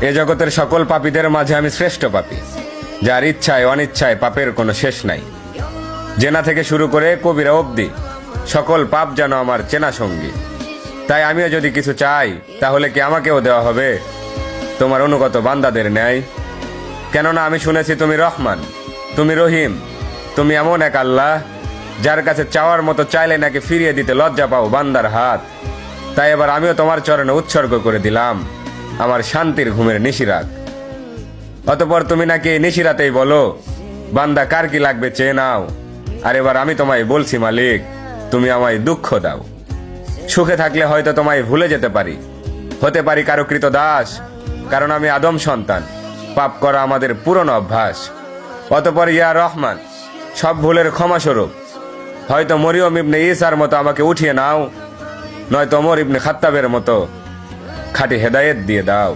এ জগতের সকল পাপীদের মাঝে আমি শ্রেষ্ঠ পাপী, যার ইচ্ছায় অনিচ্ছায় পাপের কোনো শেষ নাই। জেনা থেকে শুরু করে কবিরা অবধি সকল পাপ যেন আমার চেনা সঙ্গী। তাই আমিও যদি কিছু চাই, তাহলে কি আমাকেও দেওয়া হবে তোমার অনুগত বান্দাদের ন্যায়? কেননা আমি শুনেছি তুমি রহমান, তুমি রহিম, তুমি এমন এক আল্লাহ যার কাছে চাওয়ার মতো চাইলে নাকি ফিরিয়ে দিতে লজ্জা পাও বান্দার হাত। তাই এবার আমিও তোমার চরণে উৎসর্গ করে দিলাম আমার শান্তির ঘুমের নিশিরাত। অতঃপর তুমি নাকি এই নিশিরাতেই বলো, বান্দা কার কি লাগবে চেয়ে নাও। আর এবার আমি তোমায় বলছি মালিক, তুমি আমায় দুঃখ দাও। সুখে থাকলে হয়তো তোমায় ভুলে যেতে পারি, হতে পারি কারো কৃত দাস, কারণ আমি আদম সন্তান, পাপ করা আমাদের পুরনো অভ্যাস। অতঃপর ইয়া রহমান, সব ভুলের ক্ষমাস্বরূপ হয়তো মরিয়ম ইবনে ঈসার মতো আমাকে উঠিয়ে নাও, নয়তো ওমর ইবনে খাত্তাবের মতো খাঁটি হেদায়েত দিয়ে দাও।